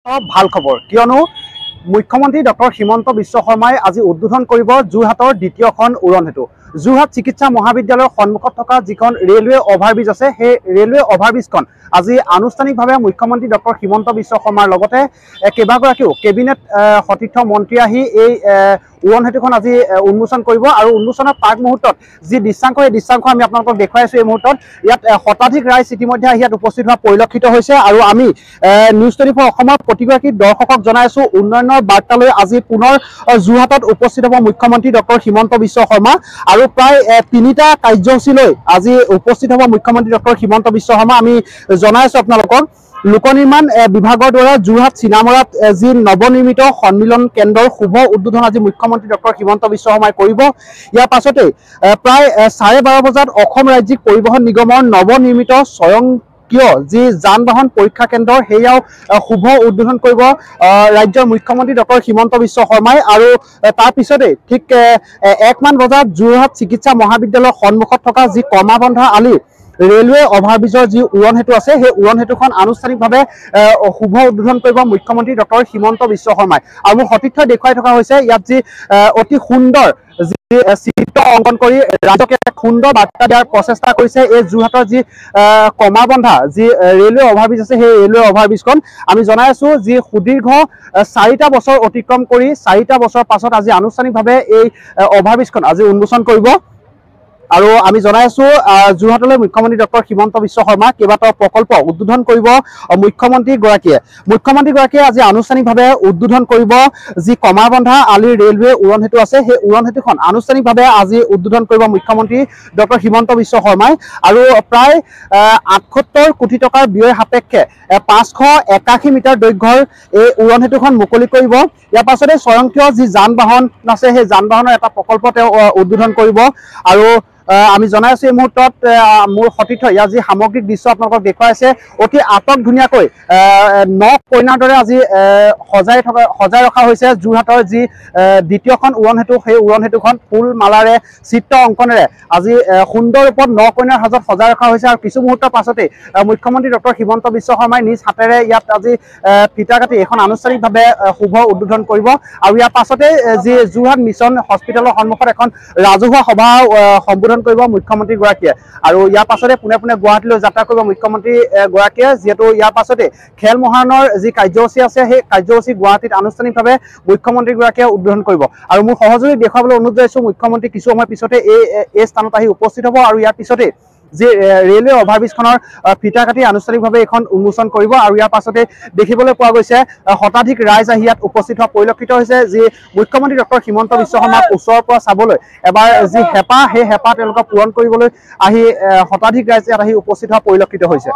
ভাল খবৰ কিয়নো মুখ্যমন্ত্ৰী ডক্টৰ হিমন্ত বিশ্ব শৰ্মাই আজি উদ্বোধন কৰিব যোৰহাটৰ দ্বিতীয়খন উৰণ সেতু। যোৰহাট চিকিৎসা মহাবিদ্যালয়ৰ সন্মুখত থকা যিখন ৰেলৱে অভাৰব্ৰিজ আছে সেই ৰেলৱে অভাৰব্ৰিজখন আজি আনুষ্ঠানিকভাৱে মুখ্যমন্ত্ৰী ডক্টৰ হিমন্ত বিশ্ব শৰ্মাৰ লগতে কেইবাগৰাকীও কেবিনেট সতীৰ্থ মন্ত্ৰী আহি এই উৰণ সেতুখন আজি উন্মোচন কৰিব আৰু উন্মোচনৰ প্ৰাক মুহূৰ্তত যি দৃশ্যাংশ এই দৃশ্যাংশ আমি আপোনালোকক দেখুৱাই আছো। এই মুহূৰ্তত ইয়াত শতাধিক ৰাইজ ইতিমধ্যে ইয়াত উপস্থিত হোৱা পৰিলক্ষিত হৈছে আৰু আমি নিউজ 24 অসমৰ প্ৰতিগৰাকী দৰ্শকক জনাই আছো উন্নয়নৰ বাৰ্তালৈ আজি পুনৰ যোৰহাটত উপস্থিত হ'ব মুখ্যমন্ত্ৰী ডক্টৰ হিমন্ত বিশ্ব শৰ্মা আৰু প্ৰায় 3টা কাৰ্যসূচীলৈ আজি উপস্থিত হ'ব মুখ্যমন্ত্ৰী ডক্টৰ হিমন্ত বিশ্ব শৰ্মা। আমি জনাই আছো আপোনালোকক লোক নিৰ্মাণ বিভাগৰ দ্বাৰা যোৰহাট চিনামৰাত যি নৱনিৰ্মিত সন্মিলন কেন্দ্ৰৰ শুভ উদ্বোধন আজি মুখ্যমন্ত্ৰী ডক্টৰ হিমন্ত বিশ্ব শৰ্মাই কৰিব। ইয়াৰ পাছতে প্ৰায় 12:30 বজাত অসম ৰাজ্যিক পৰিবহণ নিগমৰ নৱনিৰ্মিত স্বয়ংক্ৰিয় যি যান বাহন পৰীক্ষা কেন্দ্ৰ সেয়াও শুভ উদ্বোধন কৰিব ৰাজ্যৰ মুখ্যমন্ত্ৰী ডক্টৰ হিমন্ত বিশ্ব শৰ্মাই আৰু তাৰ পিছতে ঠিক 1মান বজাত যোৰহাট চিকিৎসা মহাবিদ্যালয়ৰ সন্মুখত থকা যি কমাবন্ধা আলি ৰেলৱে অভাৰব্ৰিজৰ যি উৰণ সেতু আছে সেই উৰণ সেতুখন আনুষ্ঠানিকভাৱে শুভ উদ্বোধন কৰিব মুখ্যমন্ত্ৰী ডক্টৰ হিমন্ত বিশ্ব শৰ্মাই। আৰু মোৰ সতীৰ্থই দেখুৱাই থকা হৈছে ইয়াত যি অতি সুন্দৰ যি চিত্ৰ অংকন কৰি ৰাজ্যকে সুন্দৰ বাৰ্তা দিয়াৰ প্ৰচেষ্টা কৰিছে এই যোৰহাটৰ যি কমাবন্ধা যি ৰেলৱে অভাৰব্ৰিজ আছে সেই ৰেলৱে অভাৰব্ৰিজখন আমি জনাই আছো যি সুদীৰ্ঘ 4টা বছৰ অতিক্ৰম কৰি 4টা বছৰ পাছত আজি আনুষ্ঠানিকভাৱে এই অভাৰব্ৰিজখন আজি উন্মোচন কৰিব। আৰু আমি জনাই আছো যোৰহাটলৈ মুখ্যমন্ত্ৰী ডক্টৰ হিমন্ত বিশ্ব শৰ্মা কেইবাটাও প্ৰকল্প উদ্বোধন কৰিব মুখ্যমন্ত্ৰীগৰাকীয়ে আজি আনুষ্ঠানিকভাৱে উদ্বোধন কৰিব যি কমাৰবন্ধা আলিৰ ৰেলৱে উৰণ সেতু আছে সেই উৰণ সেতুখন আনুষ্ঠানিকভাৱে আজি উদ্বোধন কৰিব মুখ্যমন্ত্ৰী ডক্টৰ হিমন্ত বিশ্ব শৰ্মাই আৰু প্ৰায় 78 কোটি টকাৰ ব্যয় সাপেক্ষে 581 মিটাৰ দৈৰ্ঘ্যৰ এই উৰণ সেতুখন মুকলি কৰিব। ইয়াৰ পাছতে স্বয়ংক্ৰিয় যি যান বাহন আছে সেই যান বাহনৰ এটা প্ৰকল্প তেওঁ উদ্বোধন কৰিব আৰু আমি জনাই আছো এই মুহূৰ্তত মোৰ সতীৰ্থ ইয়াৰ যি সামগ্ৰিক দৃশ্য আপোনালোকক দেখুৱাইছে অতি আটক ধুনীয়াকৈ নখ কইনাৰ দৰে আজি সজাই ৰখা হৈছে যোৰহাটৰ যি দ্বিতীয়খন উৰণ সেতু সেই উৰণ সেতুখন ফুল মালাৰে চিত্ৰ অংকনেৰে আজি সুন্দৰ ৰূপত নখ কইনাৰ সাজত সজাই ৰখা হৈছে আৰু কিছু মুহূৰ্তৰ পাছতে মুখ্যমন্ত্ৰী ডক্টৰ হিমন্ত বিশ্ব শৰ্মাই নিজ হাতেৰে ইয়াত আজি ফিতা কাটি এখন আনুষ্ঠানিকভাৱে শুভ উদ্বোধন কৰিব আৰু ইয়াৰ পাছতে যি যোৰহাট মিছন হস্পিটেলৰ সন্মুখত এখন ৰাজহুৱা সভা সম্বোধন কৰিব মুখ্যমন্ত্ৰী গৰাকীয়ে আৰু ইয়াৰ পাছতে পুনে গুৱাহাটীলৈ যাত্ৰা কৰিব মুখ্যমন্ত্ৰী গৰাকীয়ে যিহেতু ইয়াৰ পাছতে খেল মহাৰণৰ যি কাৰ্যসূচী আছে সেই কাৰ্যসূচী গুৱাহাটীত আনুষ্ঠানিকভাৱে মুখ্যমন্ত্ৰী গৰাকীয়ে উদ্বোধন কৰিব আৰু মোৰ সহযোগী দেখুৱাবলৈ অনুৰোধ জনাইছো মুখ্যমন্ত্ৰী কিছু সময় পিছতে এই স্থানত আহি উপস্থিত হ'ব আৰু ইয়াৰ পিছতে যি ৰেলৱে অভাৰব্ৰিজখনৰ ফিতা কাটি আনুষ্ঠানিকভাৱে এখন উন্মোচন কৰিব আৰু ইয়াৰ পাছতে দেখিবলৈ পোৱা গৈছে শতাধিক ৰাইজ আহি ইয়াত উপস্থিত হোৱা পৰিলক্ষিত হৈছে যি মুখ্যমন্ত্ৰী ডক্টৰ হিমন্ত বিশ্ব শৰ্মাক ওচৰৰ পৰা চাবলৈ এবাৰ যি হেঁপাহ সেই হেঁপাহ তেওঁলোকক পূৰণ কৰিবলৈ আহি শতাধিক ৰাইজ ইয়াত আহি উপস্থিত হোৱা পৰিলক্ষিত হৈছে।